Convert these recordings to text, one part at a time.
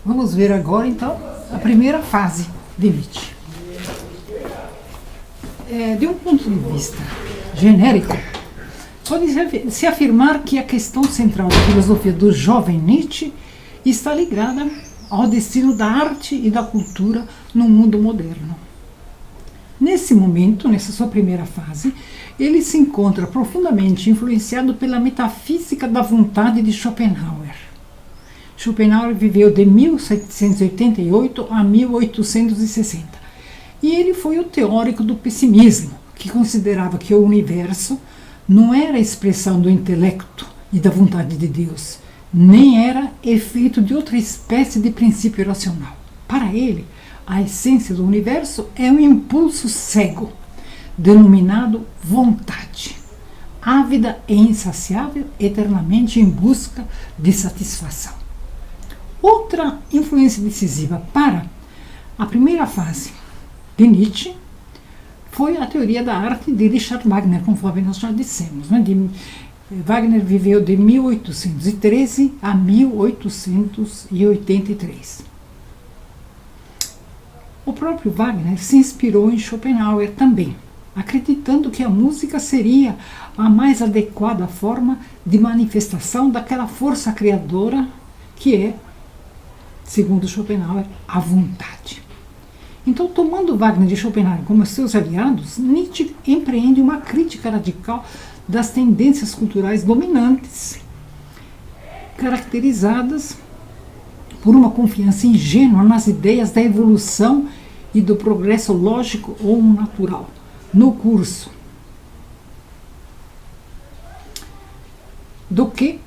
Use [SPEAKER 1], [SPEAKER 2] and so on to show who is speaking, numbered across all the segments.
[SPEAKER 1] Vamos ver agora, então, a primeira fase de Nietzsche. De um ponto de vista genérico, pode-se afirmar que a questão central da filosofia do jovem Nietzsche está ligada ao destino da arte e da cultura no mundo moderno. Nesse momento, nessa sua primeira fase, ele se encontra profundamente influenciado pela metafísica da vontade de Schopenhauer. Schopenhauer viveu de 1788 a 1860 e ele foi o teórico do pessimismo, que considerava que o universo não era a expressão do intelecto e da vontade de Deus, nem era efeito de outra espécie de princípio racional. Para ele, a essência do universo é um impulso cego, denominado vontade, ávida e insaciável, eternamente em busca de satisfação. Outra influência decisiva para a primeira fase de Nietzsche foi a teoria da arte de Richard Wagner, conforme nós já dissemos. Wagner viveu de 1813 a 1883. O próprio Wagner se inspirou em Schopenhauer também, acreditando que a música seria a mais adequada forma de manifestação daquela força criadora que é, segundo Schopenhauer, a vontade. Então, tomando Wagner e Schopenhauer como seus aliados, Nietzsche empreende uma crítica radical das tendências culturais dominantes, caracterizadas por uma confiança ingênua nas ideias da evolução e do progresso lógico ou natural. No curso do que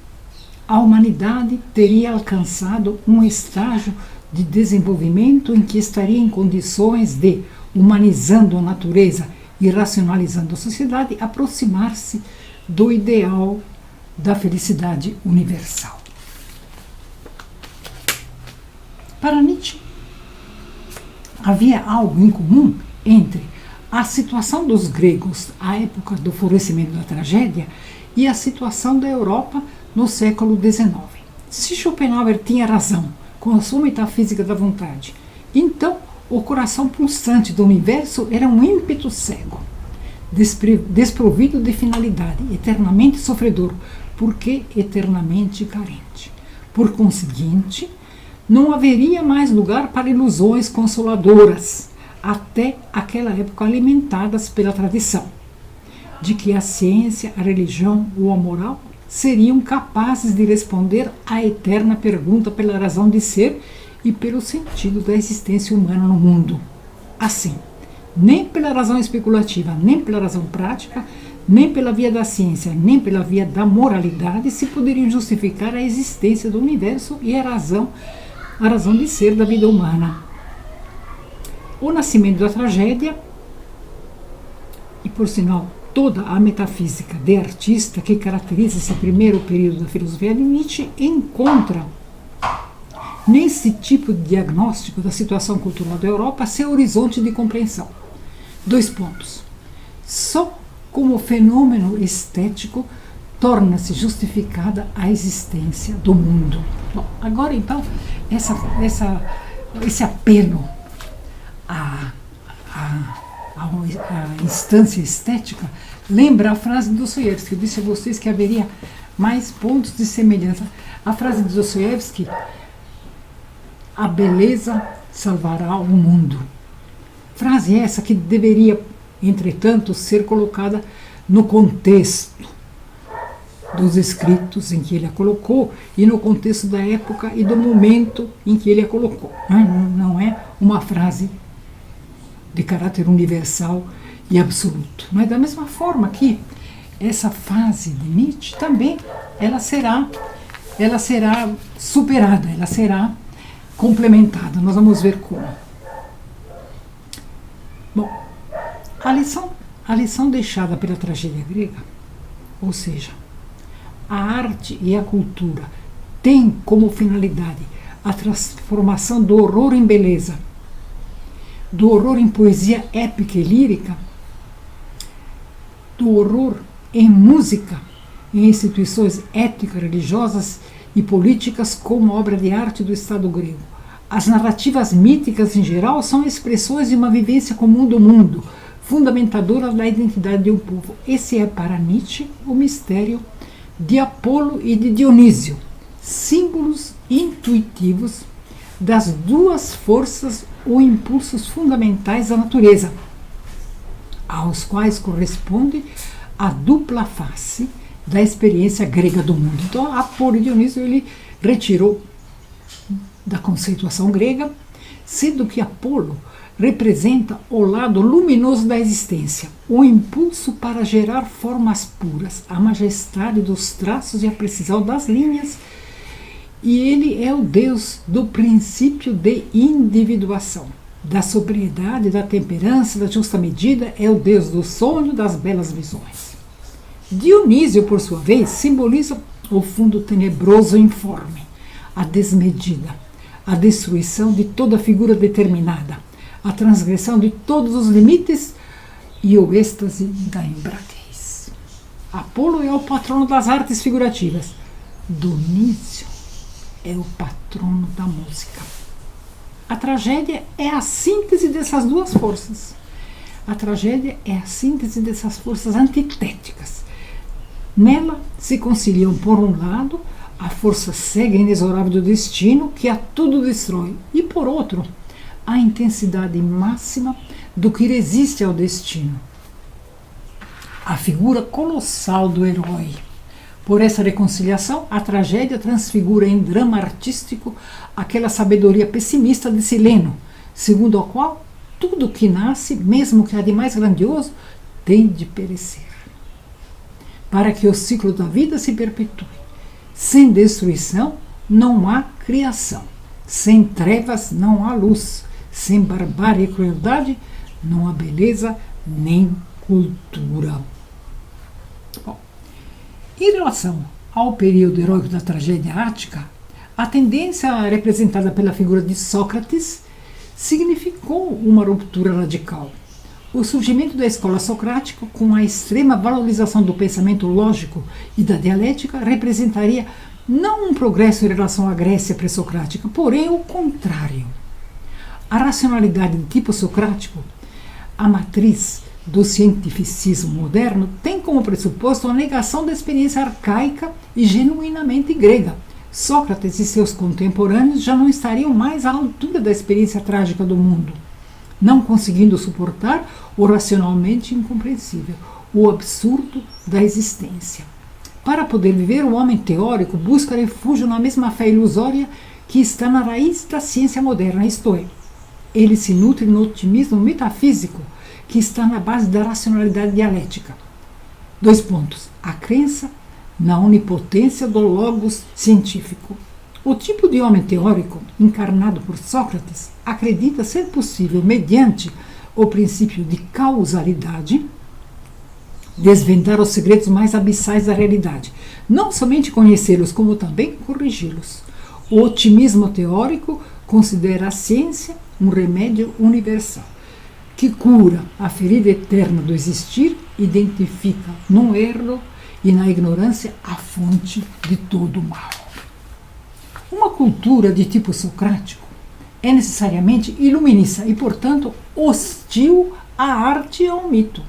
[SPEAKER 1] a humanidade teria alcançado um estágio de desenvolvimento em que estaria em condições de, humanizando a natureza e racionalizando a sociedade, aproximar-se do ideal da felicidade universal. Para Nietzsche, havia algo em comum entre a situação dos gregos à época do florescimento da tragédia e a situação da Europa no século XIX. Se Schopenhauer tinha razão com a sua metafísica da vontade, então o coração pulsante do universo era um ímpeto cego, desprovido de finalidade, eternamente sofredor, porque eternamente carente. Por conseguinte, não haveria mais lugar para ilusões consoladoras, até aquela época alimentadas pela tradição, de que a ciência, a religião ou a moral seriam capazes de responder à eterna pergunta pela razão de ser e pelo sentido da existência humana no mundo. Assim, nem pela razão especulativa, nem pela razão prática, nem pela via da ciência, nem pela via da moralidade se poderiam justificar a existência do universo e a razão de ser da vida humana. O nascimento da tragédia, e por sinal toda a metafísica de artista que caracteriza esse primeiro período da filosofia de Nietzsche, encontra nesse tipo de diagnóstico da situação cultural da Europa seu horizonte de compreensão. 2 pontos. Só como fenômeno estético torna-se justificada a existência do mundo. Bom, agora então, esse apelo à instância estética lembra a frase de Dostoiévski. Eu disse a vocês que haveria mais pontos de semelhança. A frase de Dostoiévski: a beleza salvará o mundo. Frase essa que deveria, entretanto, ser colocada no contexto dos escritos em que ele a colocou e no contexto da época e do momento em que ele a colocou. Não é uma frase de caráter universal e absoluto. Mas da mesma forma que essa fase de Nietzsche também ela será superada, ela será complementada. Nós vamos ver como. Bom, a lição deixada pela tragédia grega, ou seja, a arte e a cultura têm como finalidade a transformação do horror em beleza, do horror em poesia épica e lírica, do horror em música, em instituições éticas, religiosas e políticas como obra de arte do Estado grego. As narrativas míticas, em geral, são expressões de uma vivência comum do mundo, fundamentadora da identidade de um povo. Esse é, para Nietzsche, o mistério de Apolo e de Dionísio, símbolos intuitivos das duas forças ou impulsos fundamentais da natureza, aos quais corresponde a dupla face da experiência grega do mundo. Então, Apolo e Dionísio ele retirou da conceituação grega, sendo que Apolo representa o lado luminoso da existência, o impulso para gerar formas puras, a majestade dos traços e a precisão das linhas, e ele é o Deus do princípio de individuação, da sobriedade, da temperança, da justa medida, é o Deus do sonho, das belas visões. Dionísio, por sua vez, simboliza o fundo tenebroso e informe, a desmedida, a destruição de toda figura determinada, a transgressão de todos os limites e o êxtase da embriaguez. Apolo é o patrono das artes figurativas. Dionísio é o patrono da música. A tragédia é a síntese dessas duas forças. A tragédia é a síntese dessas forças antitéticas. Nela se conciliam, por um lado, a força cega e inexorável do destino, que a tudo destrói, e, por outro, a intensidade máxima do que resiste ao destino. A figura colossal do herói. Por essa reconciliação, a tragédia transfigura em drama artístico aquela sabedoria pessimista de Sileno, segundo a qual tudo que nasce, mesmo que há de mais grandioso, tem de perecer, para que o ciclo da vida se perpetue. Sem destruição não há criação, sem trevas não há luz, sem barbárie e crueldade não há beleza nem cultura. Bom, em relação ao período heróico da tragédia ática, a tendência representada pela figura de Sócrates significou uma ruptura radical. O surgimento da escola socrática, com a extrema valorização do pensamento lógico e da dialética, representaria não um progresso em relação à Grécia pré-socrática, porém o contrário. A racionalidade de tipo socrático, a matriz do cientificismo moderno, tem como pressuposto a negação da experiência arcaica e genuinamente grega. Sócrates e seus contemporâneos já não estariam mais à altura da experiência trágica do mundo, não conseguindo suportar o racionalmente incompreensível, o absurdo da existência. Para poder viver, o homem teórico busca refúgio na mesma fé ilusória que está na raiz da ciência moderna, isto é, ele se nutre no otimismo metafísico que está na base da racionalidade dialética. 2 pontos. A crença na onipotência do logos científico. O tipo de homem teórico, encarnado por Sócrates, acredita ser possível, mediante o princípio de causalidade, desvendar os segredos mais abissais da realidade. Não somente conhecê-los, como também corrigi-los. O otimismo teórico considera a ciência um remédio universal, que cura a ferida eterna do existir, identifica no erro e na ignorância a fonte de todo o mal. Uma cultura de tipo socrático é necessariamente iluminista e, portanto, hostil à arte e ao mito,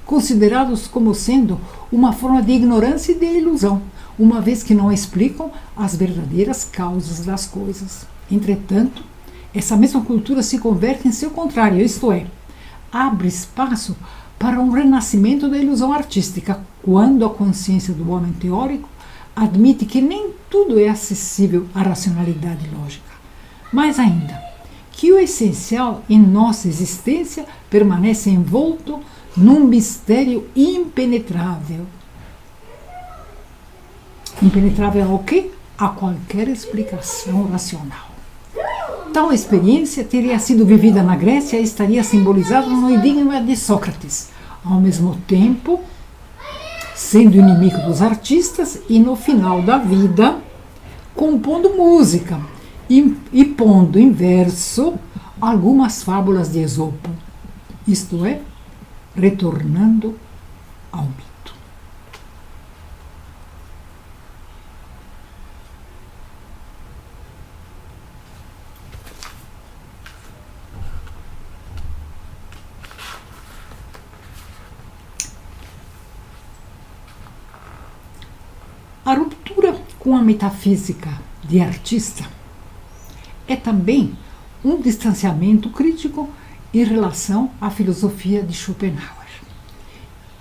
[SPEAKER 1] considerados como sendo uma forma de ignorância e de ilusão, uma vez que não explicam as verdadeiras causas das coisas. Entretanto, essa mesma cultura se converte em seu contrário, isto é, abre espaço para um renascimento da ilusão artística, quando a consciência do homem teórico admite que nem tudo é acessível à racionalidade lógica. Mais ainda, que o essencial em nossa existência permanece envolto num mistério impenetrável. Impenetrável ao quê? A qualquer explicação racional. Tal experiência teria sido vivida na Grécia e estaria simbolizada no enigma de Sócrates, ao mesmo tempo sendo inimigo dos artistas e, no final da vida, compondo música e pondo em verso algumas fábulas de Esopo, isto é, retornando ao mito. A ruptura com a metafísica de artista é também um distanciamento crítico em relação à filosofia de Schopenhauer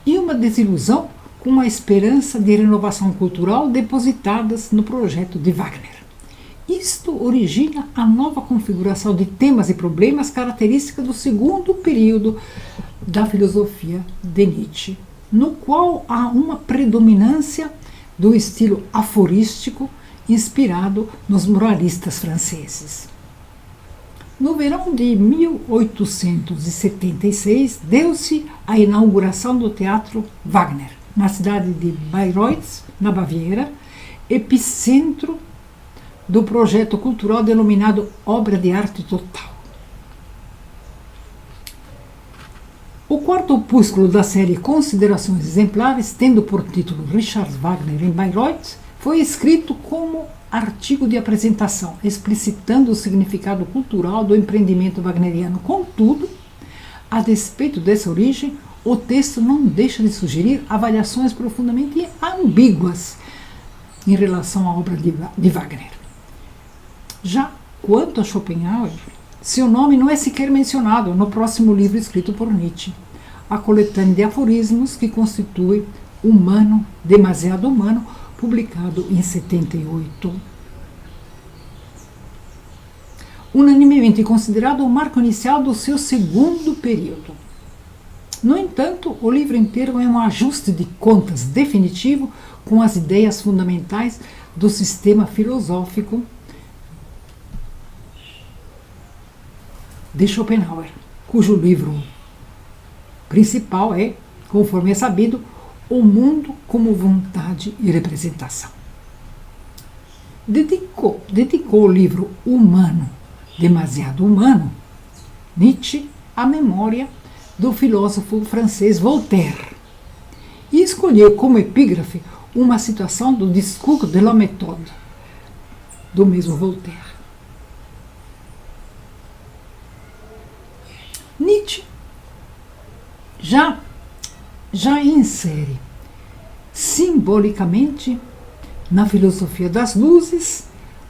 [SPEAKER 1] e uma desilusão com a esperança de renovação cultural depositadas no projeto de Wagner. Isto origina a nova configuração de temas e problemas característica do segundo período da filosofia de Nietzsche, no qual há uma predominância do estilo aforístico inspirado nos moralistas franceses. No verão de 1876, deu-se a inauguração do Teatro Wagner, na cidade de Bayreuth, na Baviera, epicentro do projeto cultural denominado Obra de Arte Total. O quarto opúsculo da série Considerações Exemplares, tendo por título Richard Wagner em Bayreuth, foi escrito como artigo de apresentação, explicitando o significado cultural do empreendimento wagneriano. Contudo, a despeito dessa origem, o texto não deixa de sugerir avaliações profundamente ambíguas em relação à obra de Wagner. Já quanto a Schopenhauer, seu nome não é sequer mencionado no próximo livro escrito por Nietzsche, a coletânea de aforismos que constitui Humano, Demasiado Humano, publicado em 78. Unanimemente considerado o marco inicial do seu segundo período. No entanto, o livro inteiro é um ajuste de contas definitivo com as ideias fundamentais do sistema filosófico de Schopenhauer, cujo livro principal é, conforme é sabido, O Mundo como Vontade e Representação. Dedicou o livro Humano, Demasiado Humano, Nietzsche, à memória do filósofo francês Voltaire, e escolheu como epígrafe uma citação do Discours de la Méthode, do mesmo Voltaire. Nietzsche já insere simbolicamente na filosofia das luzes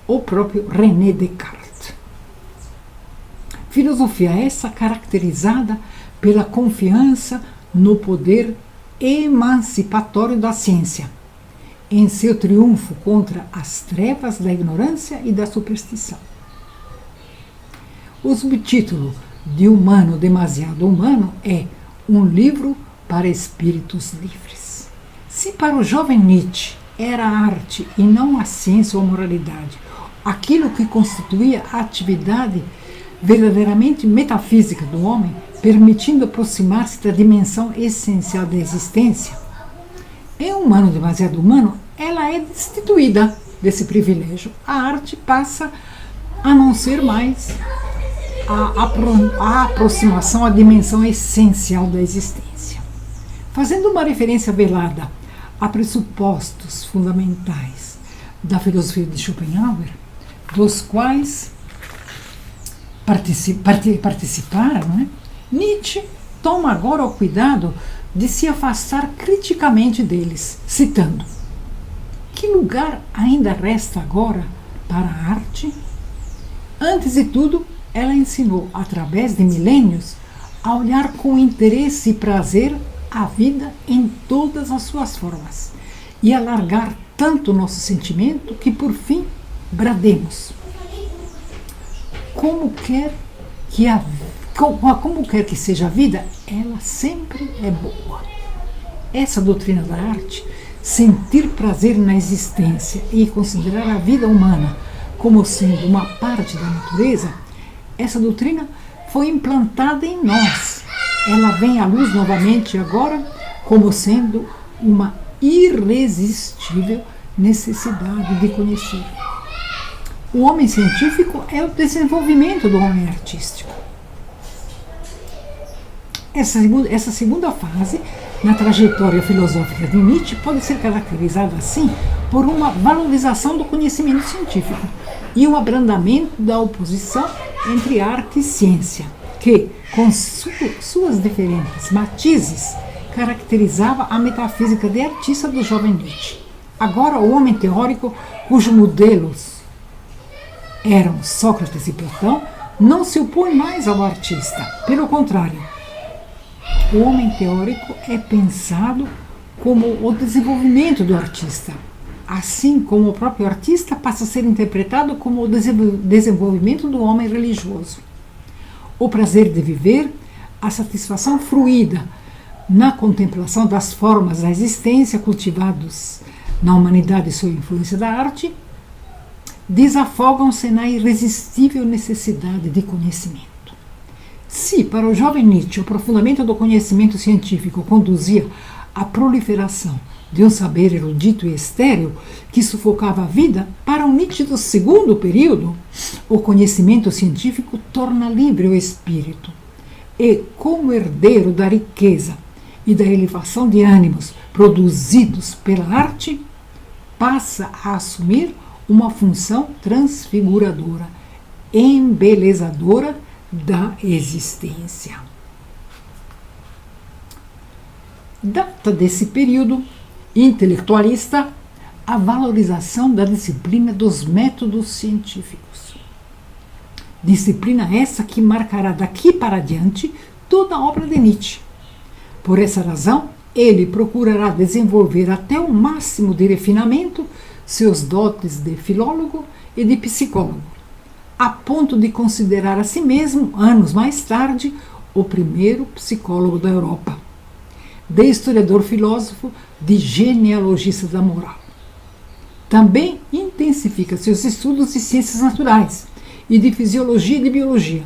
[SPEAKER 1] o próprio René Descartes. Filosofia essa caracterizada pela confiança no poder emancipatório da ciência, em seu triunfo contra as trevas da ignorância e da superstição. O subtítulo de Humano, Demasiado Humano é um livro para espíritos livres. Se para o jovem Nietzsche era a arte e não a ciência ou a moralidade aquilo que constituía a atividade verdadeiramente metafísica do homem, permitindo aproximar-se da dimensão essencial da existência, em Humano, Demasiado Humano, ela é destituída desse privilégio. A arte passa a não ser mais a aproximação à dimensão essencial da existência. Fazendo uma referência velada a pressupostos fundamentais da filosofia de Schopenhauer, dos quais participaram, né? Nietzsche toma agora o cuidado de se afastar criticamente deles, citando: que lugar ainda resta agora para a arte? Antes de tudo, ela ensinou, através de milênios, a olhar com interesse e prazer a vida em todas as suas formas e alargar tanto o nosso sentimento que, por fim, brademos: como quer que seja a vida, ela sempre é boa. Essa doutrina da arte, sentir prazer na existência e considerar a vida humana como sendo uma parte da natureza, essa doutrina foi implantada em nós. Ela vem à luz novamente agora como sendo uma irresistível necessidade de conhecer. O homem científico é o desenvolvimento do homem artístico. Essa segunda fase na trajetória filosófica de Nietzsche pode ser caracterizada assim por uma valorização do conhecimento científico e um abrandamento da oposição entre arte e ciência, que, com suas diferentes matizes, caracterizava a metafísica de artista do jovem Nietzsche. Agora, o homem teórico, cujos modelos eram Sócrates e Platão, não se opõe mais ao artista. Pelo contrário, o homem teórico é pensado como o desenvolvimento do artista, assim como o próprio artista passa a ser interpretado como o desenvolvimento do homem religioso. O prazer de viver, a satisfação fruída na contemplação das formas da existência cultivados na humanidade sob a influência da arte, desafogam-se na irresistível necessidade de conhecimento. Se, para o jovem Nietzsche, o aprofundamento do conhecimento científico conduzia à proliferação de um saber erudito e estéril que sufocava a vida, para o Nietzsche do segundo período, o conhecimento científico torna livre o espírito e, como herdeiro da riqueza e da elevação de ânimos produzidos pela arte, passa a assumir uma função transfiguradora, embelezadora da existência. Data desse período intelectualista a valorização da disciplina dos métodos científicos. Disciplina essa que marcará daqui para diante toda a obra de Nietzsche. Por essa razão, ele procurará desenvolver até o máximo de refinamento seus dotes de filólogo e de psicólogo, a ponto de considerar a si mesmo, anos mais tarde, o primeiro psicólogo da Europa, de historiador filósofo, de genealogista da moral. Também intensifica seus estudos de ciências naturais e de fisiologia e de biologia,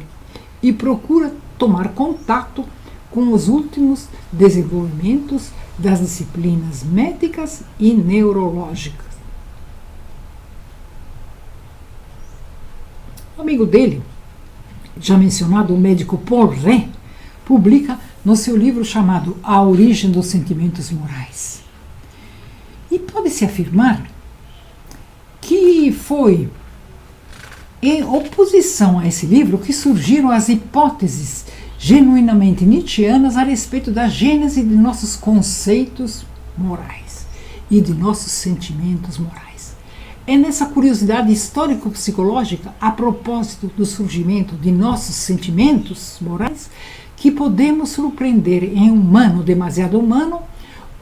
[SPEAKER 1] e procura tomar contato com os últimos desenvolvimentos das disciplinas médicas e neurológicas. O amigo dele, já mencionado, o médico Paul Ré, publica no seu livro chamado A Origem dos Sentimentos Morais. E pode-se afirmar que foi em oposição a esse livro que surgiram as hipóteses genuinamente nietzschianas a respeito da gênese de nossos conceitos morais e de nossos sentimentos morais. É nessa curiosidade histórico-psicológica, a propósito do surgimento de nossos sentimentos morais, que podemos surpreender em humano demasiado humano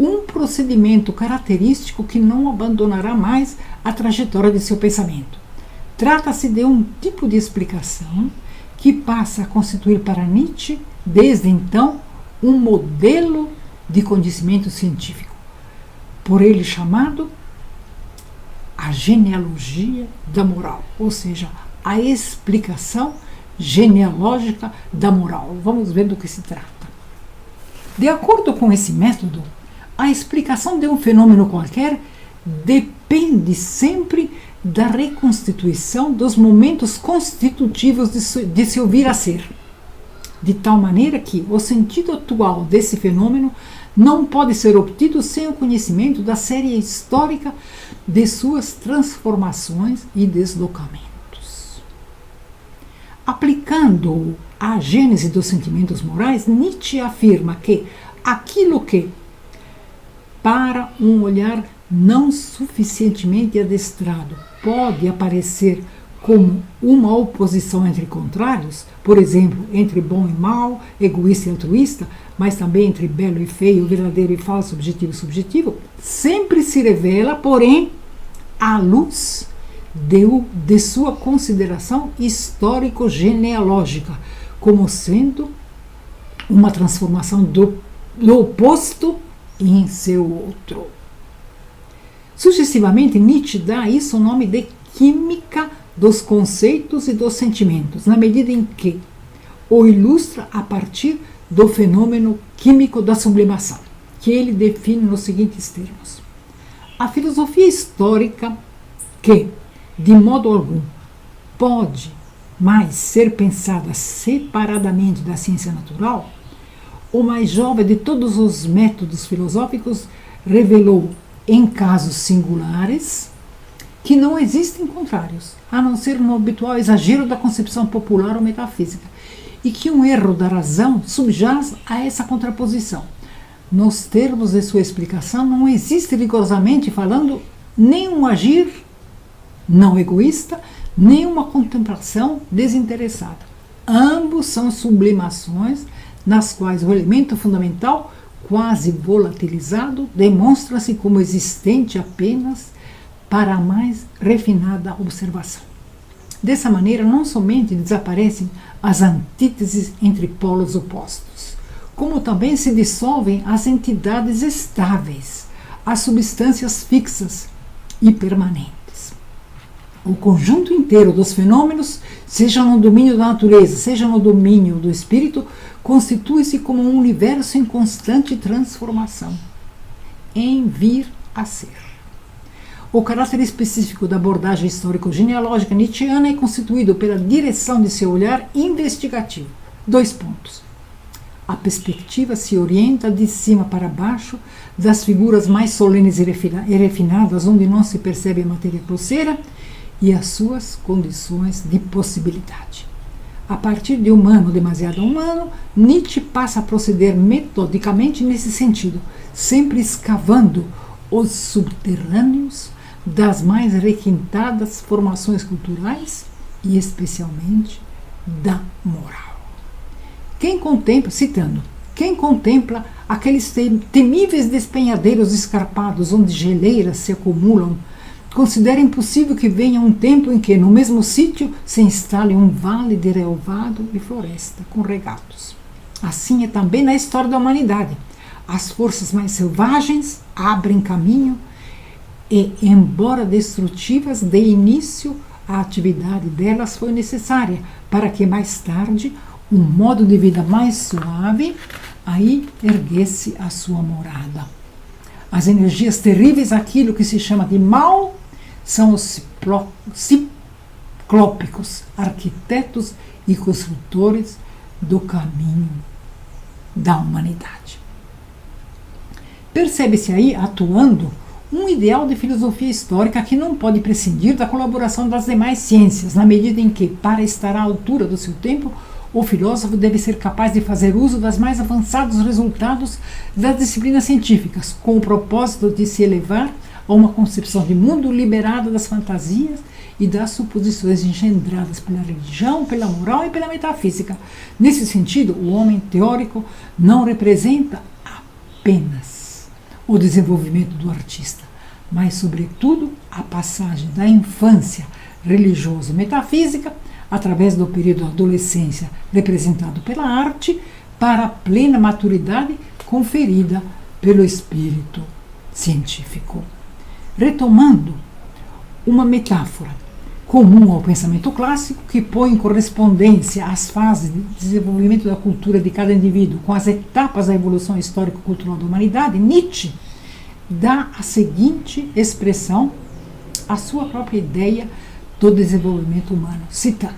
[SPEAKER 1] um procedimento característico que não abandonará mais a trajetória de seu pensamento. Trata-se de um tipo de explicação que passa a constituir para Nietzsche, desde então, um modelo de conhecimento científico, por ele chamado a genealogia da moral, ou seja, a explicação genealógica da moral. Vamos ver do que se trata. De acordo com esse método, a explicação de um fenômeno qualquer depende sempre da reconstituição dos momentos constitutivos de seu vir a ser, de tal maneira que o sentido atual desse fenômeno não pode ser obtido sem o conhecimento da série histórica de suas transformações e deslocamentos. Aplicando a gênese dos sentimentos morais, Nietzsche afirma que aquilo que, para um olhar não suficientemente adestrado, pode aparecer como uma oposição entre contrários, por exemplo, entre bom e mal, egoísta e altruísta, mas também entre belo e feio, verdadeiro e falso, objetivo e subjetivo, sempre se revela, porém, à luz de sua consideração histórico-genealógica, como sendo uma transformação do oposto em seu outro. Sucessivamente, Nietzsche dá a isso o nome de química dos conceitos e dos sentimentos, na medida em que o ilustra a partir do fenômeno químico da sublimação, que ele define nos seguintes termos. A filosofia histórica, que, de modo algum, pode mais ser pensada separadamente da ciência natural, o mais jovem de todos os métodos filosóficos revelou, em casos singulares, que não existem contrários, a não ser no habitual exagero da concepção popular ou metafísica, e que um erro da razão subjaz a essa contraposição. Nos termos de sua explicação, não existe, rigorosamente falando, nem um agir não egoísta, nem uma contemplação desinteressada. Ambos são sublimações nas quais o elemento fundamental, quase volatilizado, demonstra-se como existente apenas para a mais refinada observação. Dessa maneira, não somente desaparecem as antíteses entre polos opostos, como também se dissolvem as entidades estáveis, as substâncias fixas e permanentes. O conjunto inteiro dos fenômenos, seja no domínio da natureza, seja no domínio do espírito, constitui-se como um universo em constante transformação, em vir a ser. O caráter específico da abordagem histórico-genealógica nietzschiana é constituído pela direção de seu olhar investigativo. 2 pontos. A perspectiva se orienta de cima para baixo, das figuras mais solenes e refinadas, onde não se percebe a matéria grosseira, e as suas condições de possibilidade. A partir de humano demasiado humano, Nietzsche passa a proceder metodicamente nesse sentido, sempre escavando os subterrâneos das mais requintadas formações culturais e especialmente da moral. Quem contempla, citando, quem contempla aqueles temíveis despenhadeiros escarpados onde geleiras se acumulam, considera impossível que venha um tempo em que no mesmo sítio se instale um vale de relvado e floresta com regatos. Assim é também na história da humanidade. As forças mais selvagens abrem caminho e, embora destrutivas de início, a atividade delas foi necessária para que mais tarde um modo de vida mais suave aí erguesse a sua morada. As energias terríveis, aquilo que se chama de mal, são os ciclópicos, arquitetos e construtores do caminho da humanidade. Percebe-se aí, atuando, um ideal de filosofia histórica que não pode prescindir da colaboração das demais ciências, na medida em que, para estar à altura do seu tempo, o filósofo deve ser capaz de fazer uso das mais avançados resultados das disciplinas científicas, com o propósito de se elevar a uma concepção de mundo liberada das fantasias e das suposições engendradas pela religião, pela moral e pela metafísica. Nesse sentido, o homem teórico não representa apenas o desenvolvimento do artista, mas, sobretudo, a passagem da infância religioso-metafísica, através do período da adolescência representado pela arte, para a plena maturidade conferida pelo espírito científico. Retomando uma metáfora comum ao pensamento clássico, que põe em correspondência as fases de desenvolvimento da cultura de cada indivíduo com as etapas da evolução histórico-cultural da humanidade, Nietzsche dá a seguinte expressão à sua própria ideia do desenvolvimento humano, citando: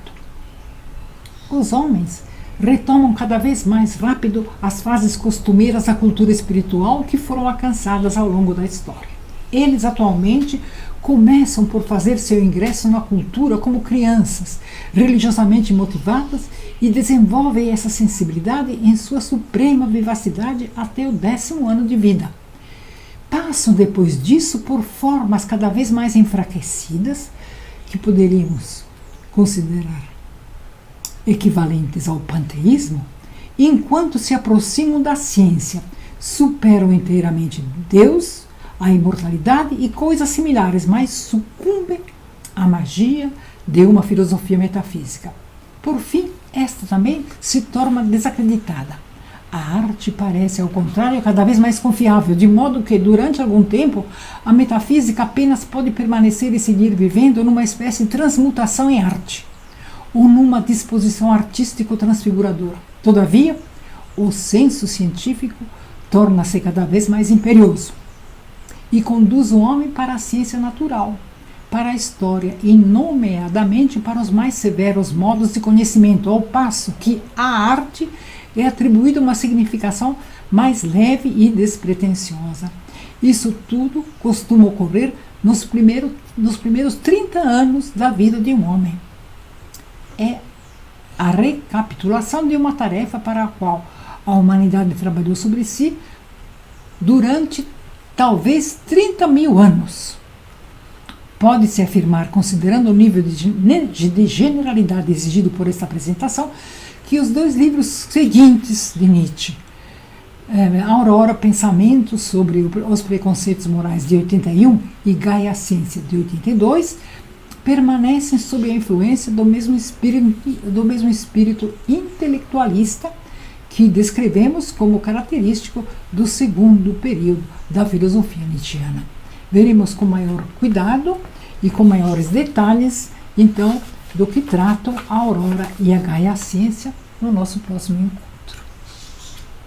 [SPEAKER 1] os homens retomam cada vez mais rápido as fases costumeiras da cultura espiritual que foram alcançadas ao longo da história. Eles atualmente começam por fazer seu ingresso na cultura como crianças, religiosamente motivadas, e desenvolvem essa sensibilidade em sua suprema vivacidade até o 10º ano de vida. Passam depois disso por formas cada vez mais enfraquecidas, que poderíamos considerar equivalentes ao panteísmo, e enquanto se aproximam da ciência, superam inteiramente Deus, a imortalidade e coisas similares, mas sucumbem à magia de uma filosofia metafísica. Por fim, esta também se torna desacreditada. A arte parece, ao contrário, cada vez mais confiável, de modo que, durante algum tempo, a metafísica apenas pode permanecer e seguir vivendo numa espécie de transmutação em arte, ou numa disposição artístico-transfiguradora. Todavia, o senso científico torna-se cada vez mais imperioso e conduz o homem para a ciência natural, para a história e, nomeadamente, para os mais severos modos de conhecimento, ao passo que à arte é atribuída uma significação mais leve e despretensiosa. Isso tudo costuma ocorrer nos primeiros 30 anos da vida de um homem. É a recapitulação de uma tarefa para a qual a humanidade trabalhou sobre si durante talvez 30.000 anos. Pode-se afirmar, considerando o nível de generalidade exigido por esta apresentação, que os dois livros seguintes de Nietzsche, Aurora, Pensamentos sobre os Preconceitos Morais, de 81, e Gaia, a Ciência, de 82, permanecem sob a influência do mesmo espírito intelectualista que descrevemos como característico do segundo período da filosofia nietzschiana. Veremos com maior cuidado e com maiores detalhes, então, do que tratam a Aurora e a Gaia, a Ciência, no nosso próximo encontro.